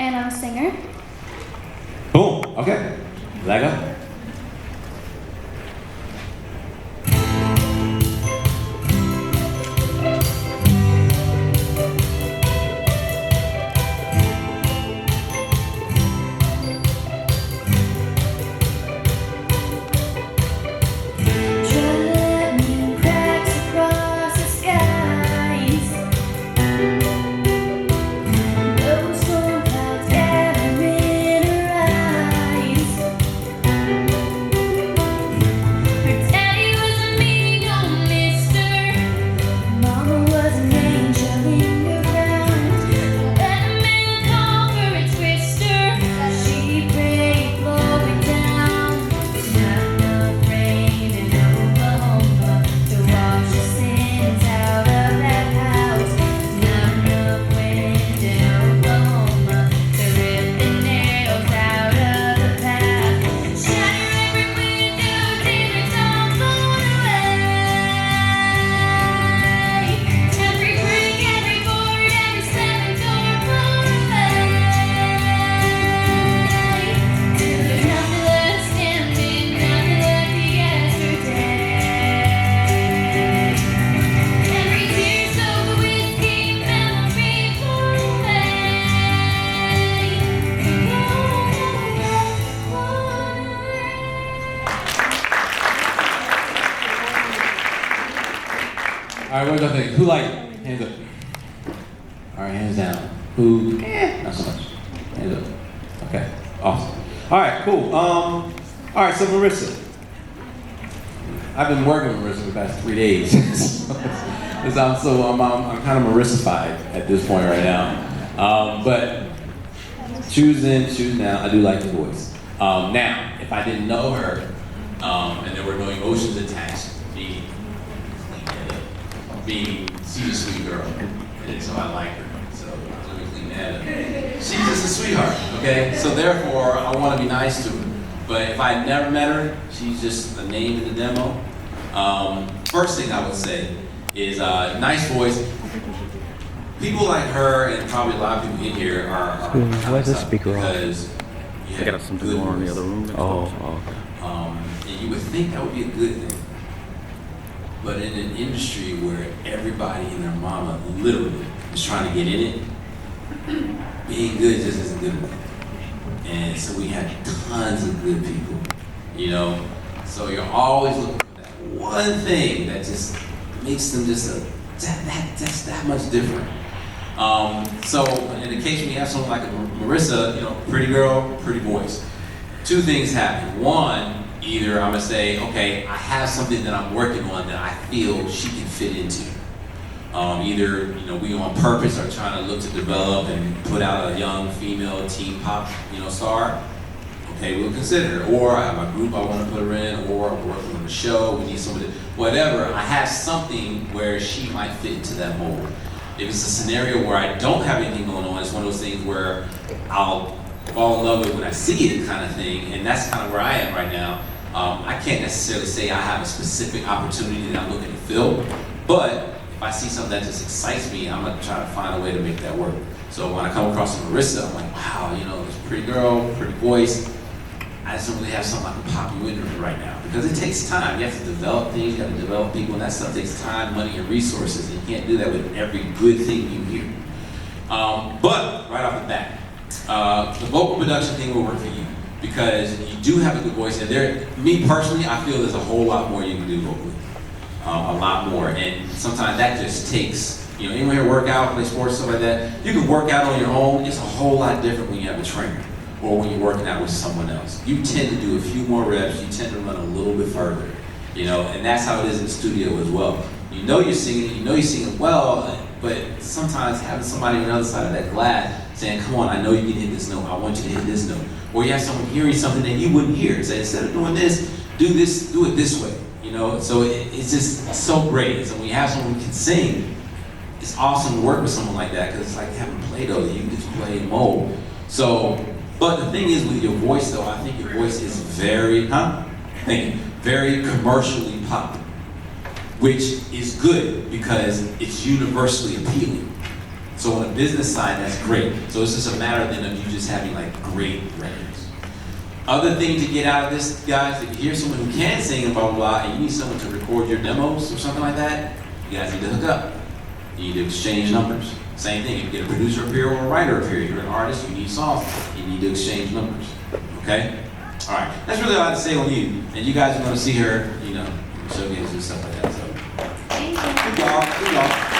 and I'm a singer. Boom. Okay. Leg up. All right, what do I think? Who like it? Hands up. All right, hands down. Who? Not so much. Hands up. Okay, awesome. All right, cool. All right, so Marissa. I've been working with Marissa for the past 3 days. I'm kind of Marissa-fied at this point right now. But choose now. I do like the voice. Now, if I didn't know her, and there were no emotions attached, she's a sweet girl, and so I like her. So let me clean that up. She's just a sweetheart, okay? So therefore, I want to be nice to her. But if I had never met her, she's just a name in the demo. First thing I would say is nice voice. People like her, and probably a lot of people in here are why is the speaker off? Because I got something going on in the other room. and you would think that would be a good thing. But in an industry where everybody and their mama literally is trying to get in it, being good just isn't good enough. And so we had tons of good people, you know? So you're always looking for that one thing that just makes them just that's that much different. So in the case when you have someone like a Marissa, you know, pretty girl, pretty voice, two things happen. One, either I'm gonna say, okay, I have something that I'm working on that I feel she can fit into. Either, you know, we on purpose are trying to look to develop and put out a young female teen pop, you know, star. Okay, we'll consider her. Or I have a group I want to put her in, or I'm working on a show, we need somebody, whatever. I have something where she might fit into that mold. If it's a scenario where I don't have anything going on, it's one of those things where I'll fall in love with it when I see it kind of thing, and that's kind of where I am right now. I can't necessarily say I have a specific opportunity that I'm looking to fill, but if I see something that just excites me, I'm gonna try to find a way to make that work. So when I come across Marissa, I'm like, wow, you know, this pretty girl, pretty voice. I just don't really have something I can pop you into right now, because it takes time. You have to develop things, you have to develop people, and that stuff takes time, money, and resources. And you can't do that with every good thing you hear. But right off the bat, the vocal production thing will work for you, because you do have a good voice, and me personally, I feel there's a whole lot more you can do vocally. A lot more, and sometimes that just takes, you know, anyone here work out, play sports, stuff like that, you can work out on your own. It's a whole lot different when you have a trainer, or when you're working out with someone else. You tend to do a few more reps, you tend to run a little bit further, you know, and that's how it is in the studio as well. You know you're singing well, but sometimes having somebody on the other side of that glass saying, come on, I know you can hit this note, I want you to hit this note. Or you have someone hearing something that you wouldn't hear. Say, instead of doing this, do it this way. You know, so it's just so great. So when you have someone who can sing, it's awesome to work with someone like that, because it's like having Play-Doh that you can just play and mold. So, but the thing is with your voice though, I think your voice is very commercially pop, which is good because it's universally appealing. So on a business side, that's great. So it's just a matter then of you just having like great records. Other thing to get out of this, guys, if you hear someone who can sing and blah, blah, blah, and you need someone to record your demos or something like that, you guys need to hook up. You need to exchange numbers. Same thing, if you get a producer up here or a writer up here, you're an artist, you need songs, you need to exchange numbers, okay? All right, that's really all I have to say on you. And you guys are gonna see her, you know, showcases and stuff like that, so. Thank you. Good job, good job.